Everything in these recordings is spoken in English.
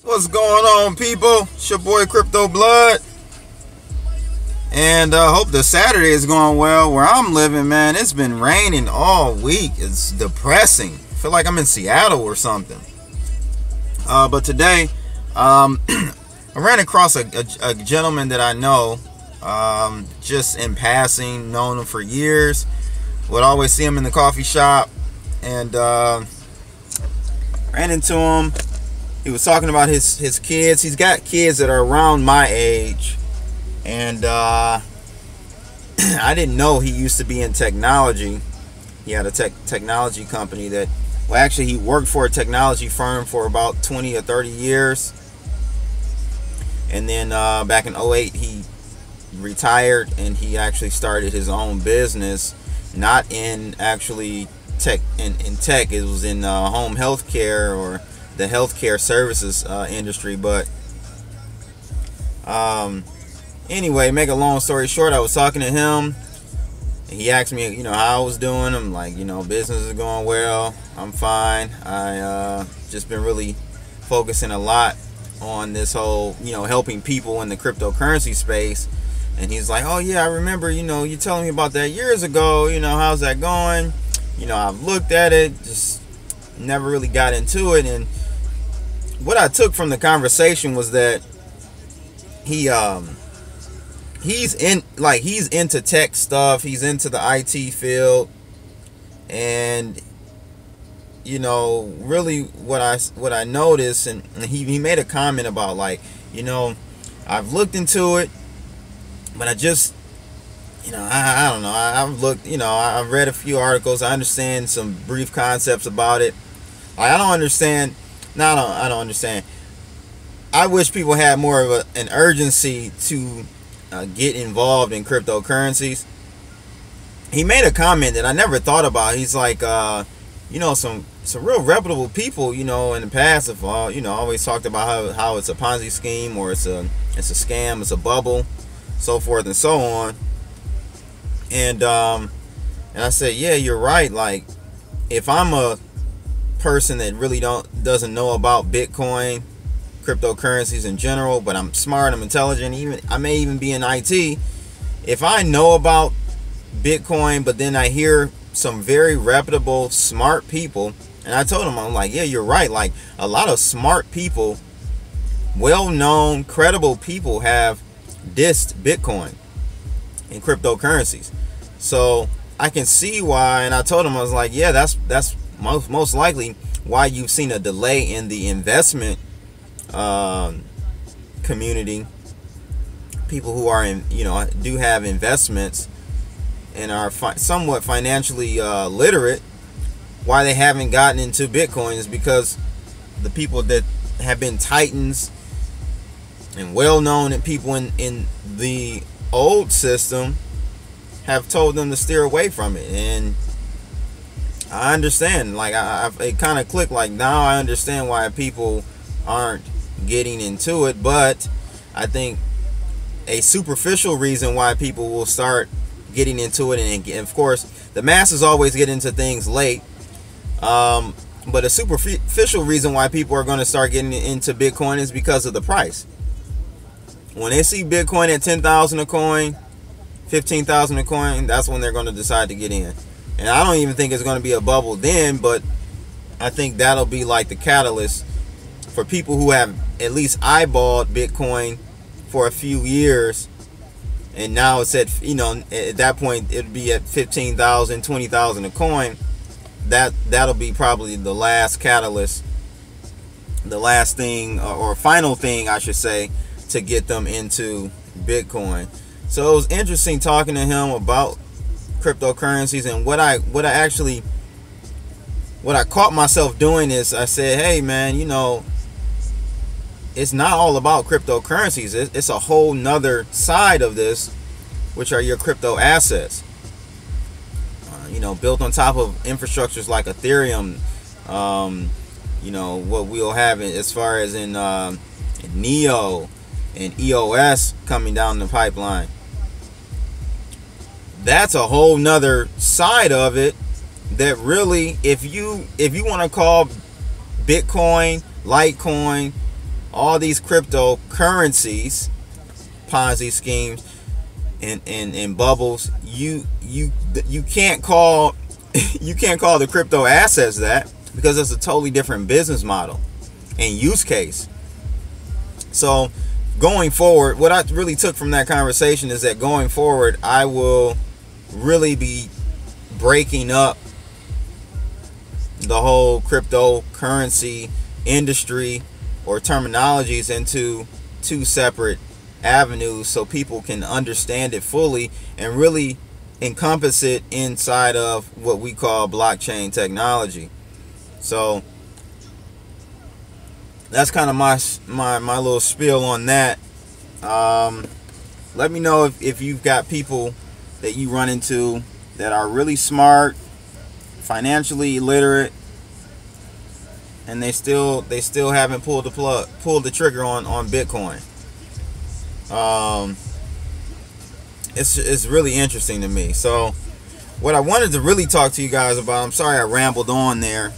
What's going on, people? It's your boy Crypto Blood, and hope the Saturday is going well. Where I'm living, man, it's been raining all week. It's depressing. I feel like I'm in Seattle or something. But today, I ran across a gentleman that I know, just in passing, known him for years. Would always see him in the coffee shop, and ran into him. He was talking about his kids. He's got kids that are around my age. And I didn't know he used to be in technology. He had a technology company that, well, actually he worked for a technology firm for about 20 or 30 years. And then back in 2008 he retired and he actually started his own business. Not in actually tech, in tech. It was in home health care, or the healthcare services industry. But anyway, make a long story short, I was talking to him. He asked me, how I was doing. I'm like, business is going well. I'm fine. I just been really focusing a lot on this whole, helping people in the cryptocurrency space. And he's like, oh yeah, I remember, you telling me about that years ago. How's that going? I've looked at it, just never really got into it. And what I took from the conversation was that he's into tech stuff. He's into the IT field, and really what I noticed, and he made a comment about, like, I've looked into it, but I just I don't know. I've looked, I've read a few articles. I understand some brief concepts about it. I don't understand. No, I don't understand. I wish people had more of an urgency to get involved in cryptocurrencies. He made a comment that I never thought about. He's like, some real reputable people, in the past have, always talked about how it's a Ponzi scheme, or it's a scam, it's a bubble, so forth and so on. And I said, yeah, you're right. Like, if I'm a person that really doesn't know about Bitcoin, cryptocurrencies in general, but I'm smart, I'm intelligent, I may even be in IT. If I know about Bitcoin, but then I hear some very reputable, smart people, and I told him, I'm like, yeah, you're right. Like, a lot of smart people, well-known, credible people have dissed Bitcoin and cryptocurrencies. So I can see why. And I told him, I was like, yeah, that's most likely why you've seen a delay in the investment community. People who are in, do have investments and are somewhat financially literate, why they haven't gotten into Bitcoin is because the people that have been titans and well-known and people in the old system have told them to steer away from it. And I understand. Like, it kind of clicked. Like, now I understand why people aren't getting into it. But I think a superficial reason why people will start getting into it, and of course the masses always get into things late, but a superficial reason why people are going to start getting into Bitcoin is because of the price. When they see Bitcoin at 10,000 a coin, 15,000 a coin, that's when they're going to decide to get in. And I don't even think it's going to be a bubble then, but I think that'll be like the catalyst for people who have at least eyeballed Bitcoin for a few years. And now it's at, at that point it'd be at 15,000, 20,000 a coin. That'll be probably the last catalyst, the last thing, or final thing I should say, to get them into Bitcoin. So it was interesting talking to him about cryptocurrencies. And what I caught myself doing is I said, hey man, it's not all about cryptocurrencies. It's a whole nother side of this, which are your crypto assets, built on top of infrastructures like Ethereum, what we'll have as far as in Neo and EOS coming down the pipeline. That's a whole nother side of it that really, if you want to call Bitcoin, Litecoin, all these cryptocurrencies, Ponzi schemes, and bubbles, you can't call you can't call the crypto assets that, because it's a totally different business model and use case. So going forward, what I really took from that conversation is that going forward, I will really be breaking up the whole cryptocurrency industry or terminologies into two separate avenues, so people can understand it fully and really encompass it inside of what we call blockchain technology. So that's kind of my little spiel on that. Let me know if you've got people that you run into that are really smart, financially literate, and they still haven't pulled the trigger on Bitcoin. It's really interesting to me. So what I wanted to really talk to you guys about, I'm sorry I rambled on there.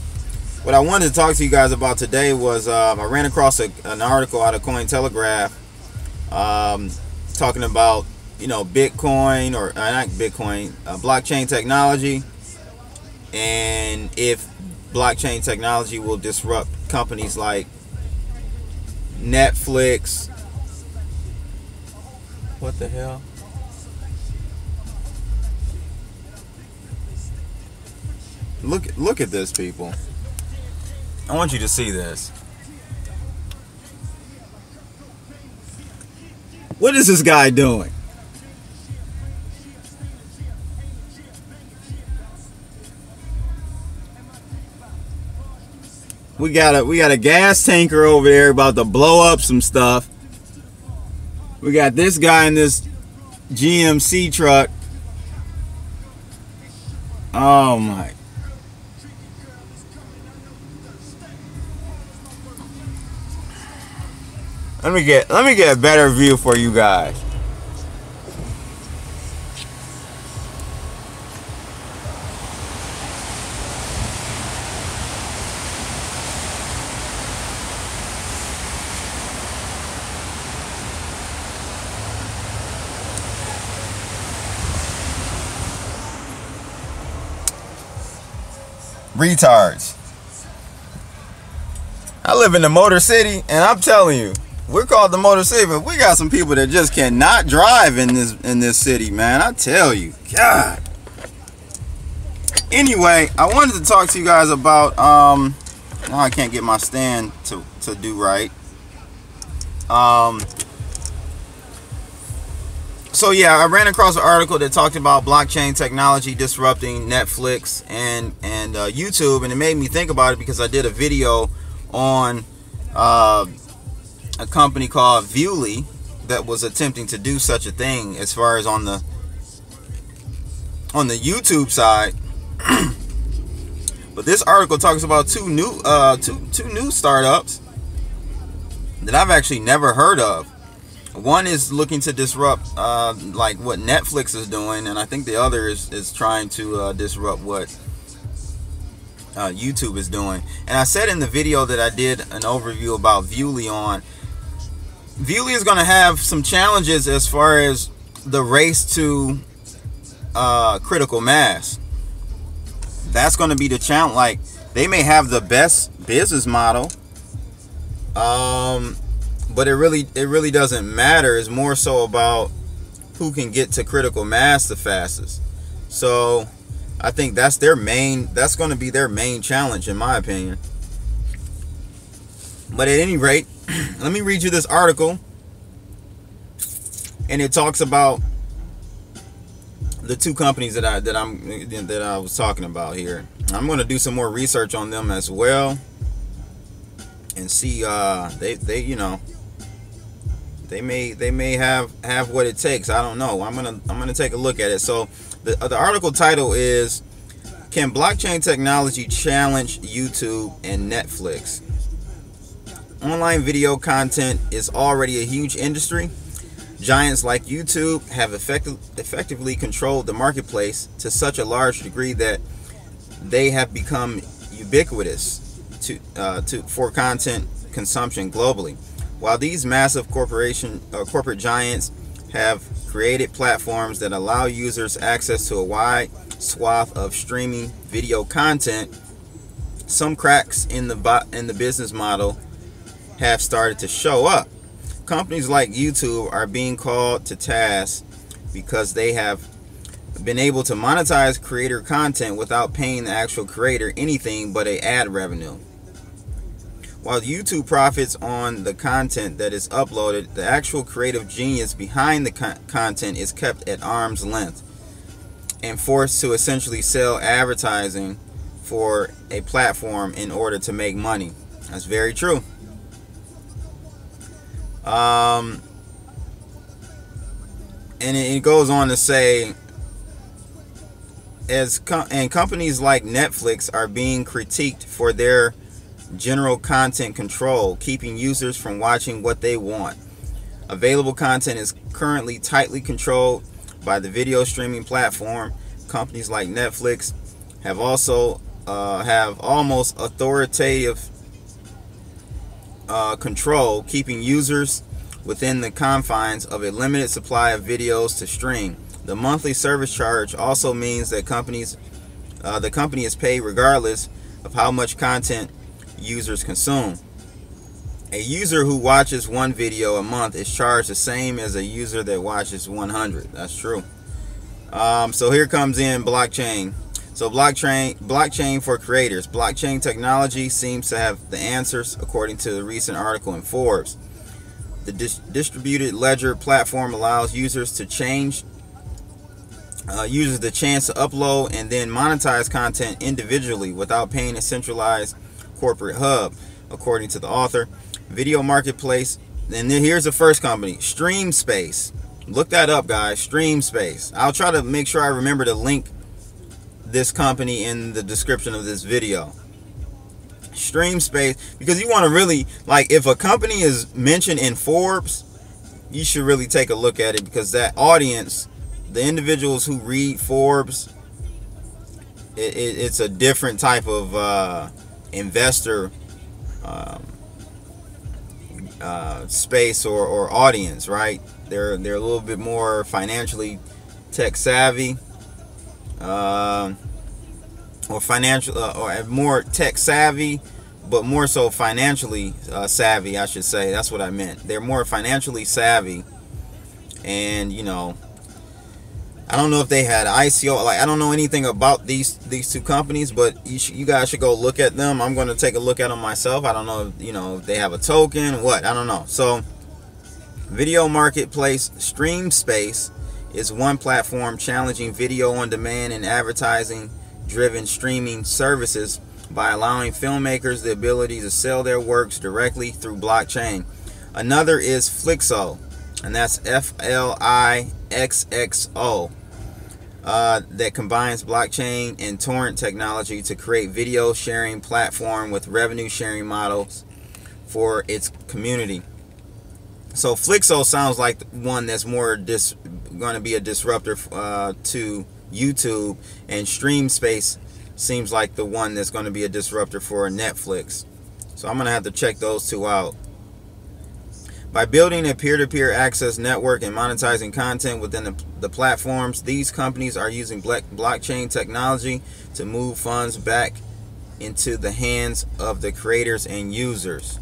What I wanted to talk to you guys about today was I ran across an article out of Cointelegraph talking about, Bitcoin, or not Bitcoin, blockchain technology, and if blockchain technology will disrupt companies like Netflix. What the hell? Look at this, people. I want you to see this. What is this guy doing? We got a gas tanker over there about to blow up some stuff. We got this guy in this GMC truck. Oh my. Let me get a better view for you guys. Retards. I live in the Motor City, and I'm telling you, we're called the Motor City, but we got some people that just cannot drive in this city, man. I tell you, God. Anyway, I wanted to talk to you guys about now I can't get my stand to do right. So yeah, I ran across an article that talked about blockchain technology disrupting Netflix and YouTube, and it made me think about it because I did a video on a company called Viewly that was attempting to do such a thing as far as on the YouTube side. But this article talks about two new startups that I've actually never heard of. One is looking to disrupt like what Netflix is doing, and I think the other is trying to disrupt what YouTube is doing. And I said in the video that I did an overview about Viewly on, Viewly is going to have some challenges as far as the race to critical mass. That's going to be the challenge. Like, they may have the best business model, but it really doesn't matter. It's more so about who can get to critical mass the fastest. So I think that's going to be their main challenge, in my opinion. But at any rate, let me read you this article, and it talks about the two companies that I was talking about here. I'm going to do some more research on them as well, and see they may have what it takes. I don't know. I'm gonna take a look at it. So the article title is, "Can blockchain technology challenge YouTube and Netflix?" Online video content is already a huge industry. Giants like YouTube have effectively controlled the marketplace to such a large degree that they have become ubiquitous for content consumption globally. While these massive corporate giants have created platforms that allow users access to a wide swath of streaming video content, some cracks in the business model have started to show up. Companies like YouTube are being called to task because they have been able to monetize creator content without paying the actual creator anything but an ad revenue. While YouTube profits on the content that is uploaded, the actual creative genius behind the content is kept at arm's length and forced to essentially sell advertising for a platform in order to make money. That's very true. And it goes on to say, and companies like Netflix are being critiqued for their general content control, keeping users from watching what they want. Available content is currently tightly controlled by the video streaming platform. Companies like Netflix have also have almost authoritative control, keeping users within the confines of a limited supply of videos to stream. The monthly service charge also means that the company is paid regardless of how much content users consume. A user who watches one video a month is charged the same as a user that watches 100. That's true. So here comes in blockchain. So blockchain for creators. Blockchain technology seems to have the answers, according to the recent article in Forbes. The distributed ledger platform allows users the chance to upload and then monetize content individually without paying a centralized corporate hub, according to the author. Video marketplace. And then here's the first company, StreamSpace. Look that up, guys. StreamSpace. I'll try to make sure I remember to link this company in the description of this video. StreamSpace, because you want to really, like, if a company is mentioned in Forbes, you should really take a look at it, because that audience, the individuals who read Forbes, it's a different type of investor space or audience, right? They're a little bit more financially tech savvy, or financial, or more tech savvy, but more so financially savvy, I should say. That's what I meant. They're more financially savvy, and you know, I don't know if they had ICO. Like, I don't know anything about these two companies, but you guys should go look at them. I'm going to take a look at them myself. I don't know if, you know, if they have a token, what, I don't know. So video marketplace StreamSpace is one platform challenging video on demand and advertising driven streaming services by allowing filmmakers the ability to sell their works directly through blockchain. Another is Flixo, and that's FLIXXO, that combines blockchain and torrent technology to create video sharing platform with revenue sharing models for its community. So Flixo sounds like one that's more going to be a disruptor to YouTube, and StreamSpace seems like the one that's going to be a disruptor for Netflix. So I'm going to have to check those two out. By building a peer-to-peer access network and monetizing content within the platforms, these companies are using blockchain technology to move funds back into the hands of the creators and users.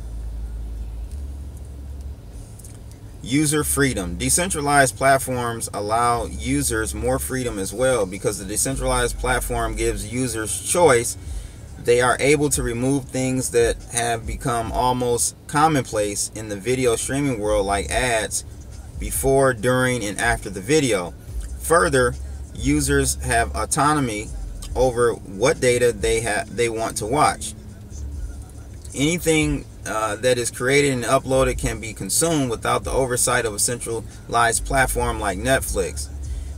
User freedom. Decentralized platforms allow users more freedom as well, because the decentralized platform gives users choice. They are able to remove things that have become almost commonplace in the video streaming world, like ads, before, during, and after the video. Further, users have autonomy over what data they want to watch. Anything that is created and uploaded can be consumed without the oversight of a centralized platform like Netflix.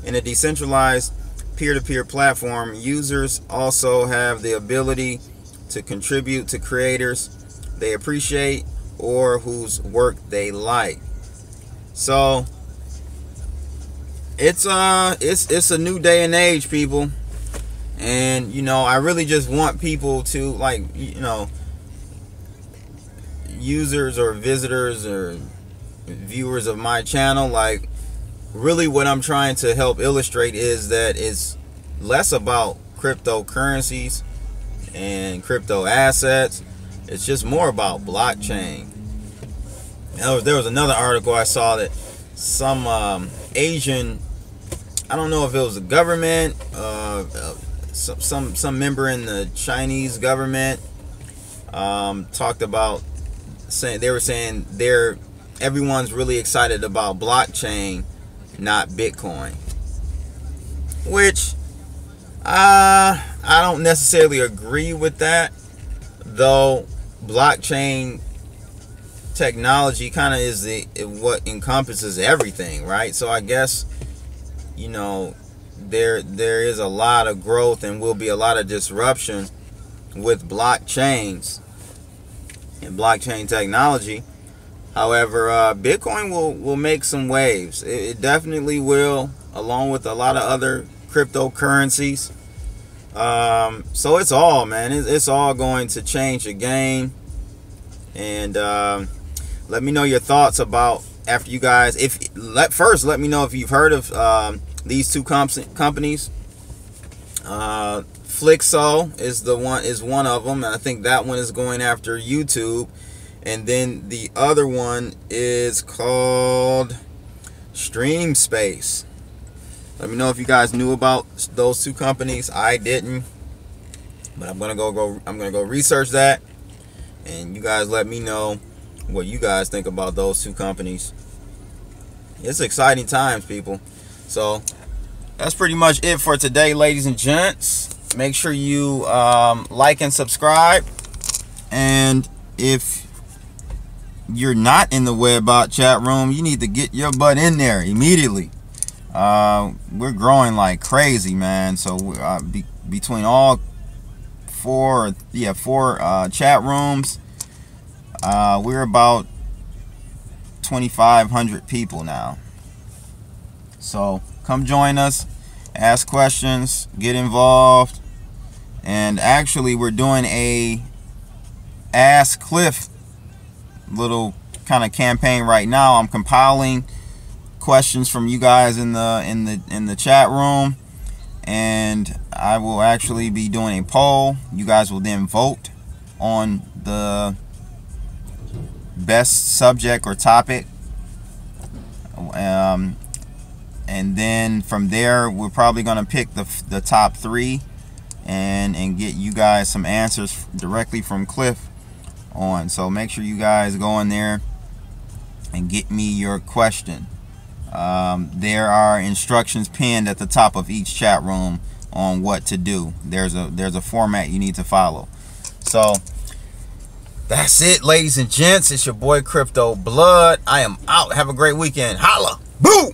In a decentralized peer-to-peer platform, users also have the ability to contribute to creators they appreciate or whose work they like. So it's a new day and age, people, and you know, I really just want people to, like, you know, users or visitors or viewers of my channel, like, really what I'm trying to help illustrate is that it's less about cryptocurrencies and crypto assets. It's just more about blockchain. There was another article I saw that some Asian, I don't know if it was the government, some member in the Chinese government, talked about saying, they were saying everyone's really excited about blockchain, not Bitcoin, which I don't necessarily agree with that, though. Blockchain technology kind of is what encompasses everything, right? So I guess, you know, there is a lot of growth and will be a lot of disruption with blockchains and blockchain technology. However, Bitcoin will make some waves. It definitely will, along with a lot of other cryptocurrencies. So it's all, man, it's all going to change the game. And let me know your thoughts about, after you guys, first let me know if you've heard of these two companies. Flixo is one of them, and I think that one is going after YouTube. And then the other one is called StreamSpace. Let me know if you guys knew about those two companies. I didn't, but I'm gonna go research that, and you guys let me know what you guys think about those two companies. It's exciting times, people. So that's pretty much it for today, ladies and gents. Make sure you like and subscribe, and if you're not in the Webbot chat room, you need to get your butt in there immediately. We're growing like crazy, man. So between all four chat rooms, we're about 2,500 people now. So come join us, ask questions, get involved. And actually, we're doing a Ask Clif little kind of campaign right now. I'm compiling questions from you guys in the chat room, and I will actually be doing a poll. You guys will then vote on the best subject or topic, and then from there we're probably going to pick the top 3 and get you guys some answers directly from Clif on. So make sure you guys go in there and get me your question. There are instructions pinned at the top of each chat room on what to do. There's a format you need to follow. So that's it, ladies and gents. It's your boy Crypto Blood. I am out. Have a great weekend. Holla. Boom.